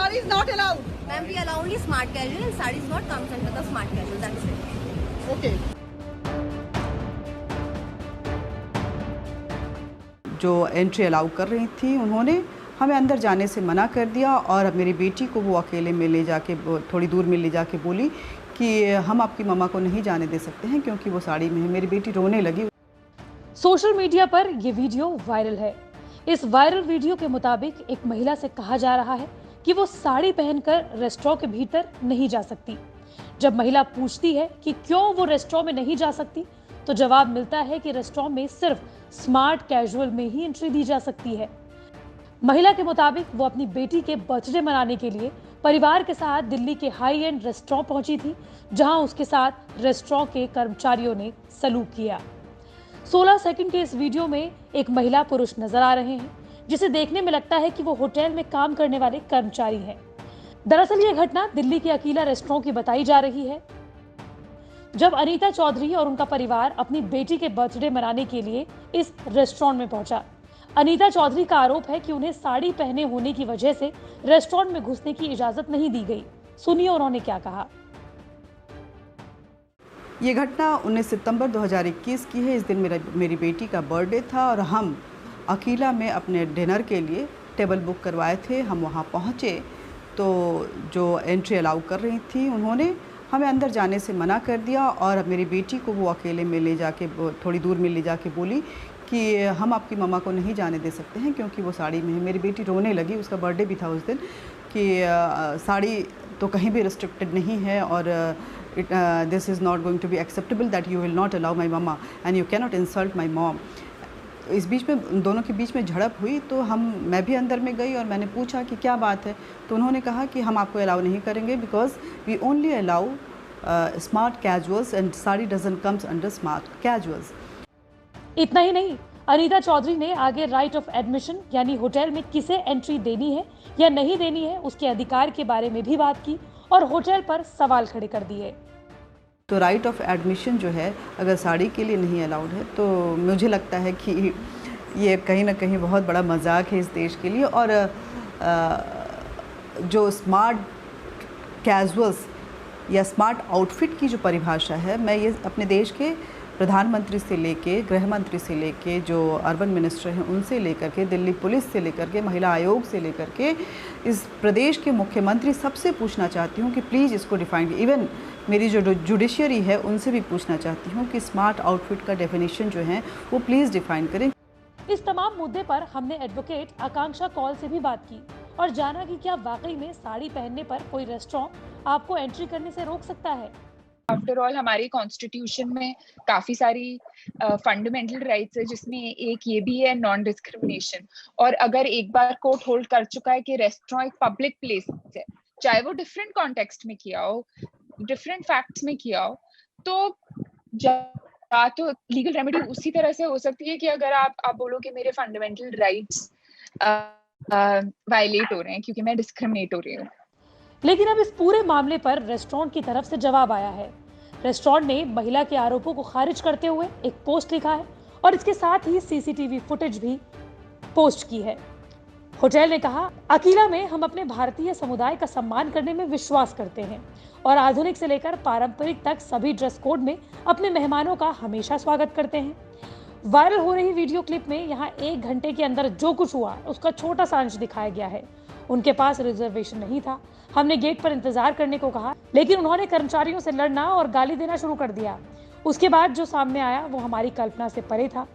Sari is not allowed. Ma'am, we allow only smart casual and sari is not comes under the smart casual. That's it. Okay. जो entry allow कर रही थी उन्होंने हमें अंदर जाने से मना कर दिया और मेरी बेटी को वो अकेले में ले जाके थोड़ी दूर में ले जाके बोली कि हम आपकी मम्मा को नहीं जाने दे सकते हैं क्योंकि वो साड़ी में है। मेरी बेटी रोने लगी। सोशल मीडिया पर ये वीडियो वायरल है। इस वायरल वीडियो के मुताबिक एक महिला से कहा जा रहा है कि वो साड़ी पहनकर रेस्टोरेंट के भीतर नहीं जा सकती। जब महिला पूछती है कि क्यों वो रेस्टोरेंट में नहीं जा सकती, तो जवाब मिलता है कि रेस्टोरेंट में सिर्फ स्मार्ट कैजुअल में ही एंट्री दी जा सकती है। महिला के मुताबिक वो अपनी बेटी के बर्थडे मनाने के लिए परिवार के साथ दिल्ली के हाई एंड रेस्टोरेंट पहुंची थी, जहां उसके साथ रेस्टोरेंट के कर्मचारियों ने सलूक किया। 16 सेकंड के इस वीडियो में एक महिला पुरुष नजर आ रहे हैं, जिसे देखने में लगता है कि वो होटल में काम करने वाले कर्मचारी हैं। दरअसल ये घटना दिल्ली के अकीला रेस्टोरेंट की बताई जा रही है, जब अनीता चौधरी और उनका परिवार अपनी बेटी के बर्थडे मनाने के लिए इस रेस्टोरेंट में पहुंचा। अनीता चौधरी का आरोप है कि उन्हें साड़ी पहने होने की वजह से रेस्टोरेंट में घुसने की इजाजत नहीं दी गई। सुनिए उन्होंने क्या कहा। ये घटना 19 सितंबर 2021 की है। इस दिन मेरी बेटी का बर्थडे था और हम अकीला में अपने डिनर के लिए टेबल बुक करवाए थे। हम वहाँ पहुँचे तो जो एंट्री अलाउ कर रही थी उन्होंने हमें अंदर जाने से मना कर दिया और मेरी बेटी को वो अकेले में ले जाके थोड़ी दूर में ले जाके बोली कि हम आपकी मम्मा को नहीं जाने दे सकते हैं क्योंकि वो साड़ी में है। मेरी बेटी रोने लगी। उसका बर्थडे भी था उस दिन कि साड़ी तो कहीं भी रिस्ट्रिक्टेड नहीं है और this is not going to be acceptable that you will not allow my mumma and you can not insult my mom. इस बीच में दोनों के बीच में झड़प हुई तो मैं भी अंदर में गई और मैंने पूछा कि क्या बात है, तो उन्होंने कहा कि हम आपको अलाउ नहीं करेंगे because we only allow smart casuals and sari doesn't comes under smart casuals. इतना ही नहीं, अनीता चौधरी ने आगे राइट ऑफ एडमिशन यानी होटल में किसे एंट्री देनी है या नहीं देनी है उसके अधिकार के बारे में भी बात की और होटल पर सवाल खड़े कर दिए। तो राइट ऑफ एडमिशन जो है अगर साड़ी के लिए नहीं अलाउड है तो मुझे लगता है कि ये कहीं ना कहीं बहुत बड़ा मजाक है इस देश के लिए। और जो स्मार्ट कैजुअल्स या स्मार्ट आउटफिट की जो परिभाषा है, मैं ये अपने देश के प्रधानमंत्री से लेके गृह मंत्री से लेके जो अर्बन मिनिस्टर हैं उनसे लेकर के दिल्ली पुलिस से लेकर के महिला आयोग से लेकर के इस प्रदेश के मुख्यमंत्री सबसे पूछना चाहती हूँ कि प्लीज़ इसको डिफाइन, इवन मेरी जो जुडिशियरी है उनसे भी पूछना चाहती हूँ कि स्मार्ट आउटफिट का डेफिनेशन जो है वो प्लीज़ डिफाइन करें। इस तमाम मुद्दे पर हमने एडवोकेट आकांक्षा कौल से भी बात की और जाना कि क्या वाकई में साड़ी पहनने पर कोई रेस्टोरेंट आपको एंट्री करने से रोक सकता है। आफ्टर ऑल हमारे कॉन्स्टिट्यूशन में काफी सारी फंडामेंटल राइट्स है, जिसमें एक ये भी है नॉन डिस्क्रिमिनेशन। और अगर एक बार कोर्ट होल्ड कर चुका है कि रेस्टोरेंट एक पब्लिक प्लेस है, चाहे वो डिफरेंट कॉन्टेक्स्ट में किया हो, डिफरेंट फैक्ट्स में किया हो, तो या तो लीगल रेमेडी उसी तरह से हो सकती है कि अगर आप बोलो कि मेरे फंडामेंटल राइट्स वायलेट हो रहे हैं क्योंकि मैं डिस्क्रिमिनेट हो रही हूँ। लेकिन अब इस पूरे मामले पर रेस्टोरेंट की तरफ से जवाब आया है। रेस्टोरेंट ने महिला के आरोपों को खारिज करते हुए एक पोस्ट लिखा है और इसके साथ ही सीसीटीवी फुटेज भी पोस्ट की है। होटल ने कहा, अकीला में हम अपने भारतीय समुदाय का सम्मान करने में विश्वास करते हैं और आधुनिक से लेकर पारंपरिक तक सभी ड्रेस कोड में अपने मेहमानों का हमेशा स्वागत करते हैं। वायरल हो रही वीडियो क्लिप में यहाँ 1 घंटे के अंदर जो कुछ हुआ उसका छोटा सा अंश दिखाया गया है। उनके पास रिजर्वेशन नहीं था। हमने गेट पर इंतजार करने को कहा, लेकिन उन्होंने कर्मचारियों से लड़ना और गाली देना शुरू कर दिया। उसके बाद जो सामने आया वो हमारी कल्पना से परे था।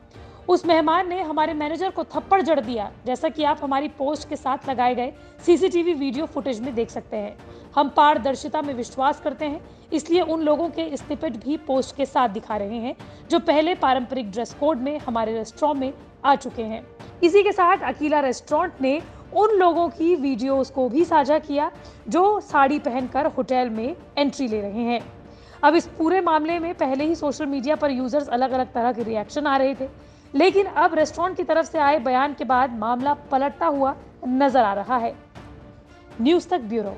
उस मेहमान ने हमारे मैनेजर को थप्पड़ जड़ दिया, जैसा कि आप हमारी पोस्ट के साथ लगाए गए सीसीटीवी वीडियो फुटेज में देख सकते हैं। हम पारदर्शिता में विश्वास करते हैं, इसलिए उन लोगों के स्निपेट भी पोस्ट के साथ दिखा रहे हैं जो पहले पारंपरिक ड्रेस कोड में हमारे रेस्टोरेंट में आ चुके हैं। इसी के साथ अकीला रेस्टोरेंट ने उन लोगों की वीडियोस को भी साझा किया जो साड़ी पहनकर होटल में एंट्री ले रहे हैं। अब इस पूरे मामले में पहले ही सोशल मीडिया पर यूजर्स अलग अलग तरह के रिएक्शन आ रहे थे, लेकिन अब रेस्टोरेंट की तरफ से आए बयान के बाद मामला पलटता हुआ नजर आ रहा है। न्यूज़ तक ब्यूरो।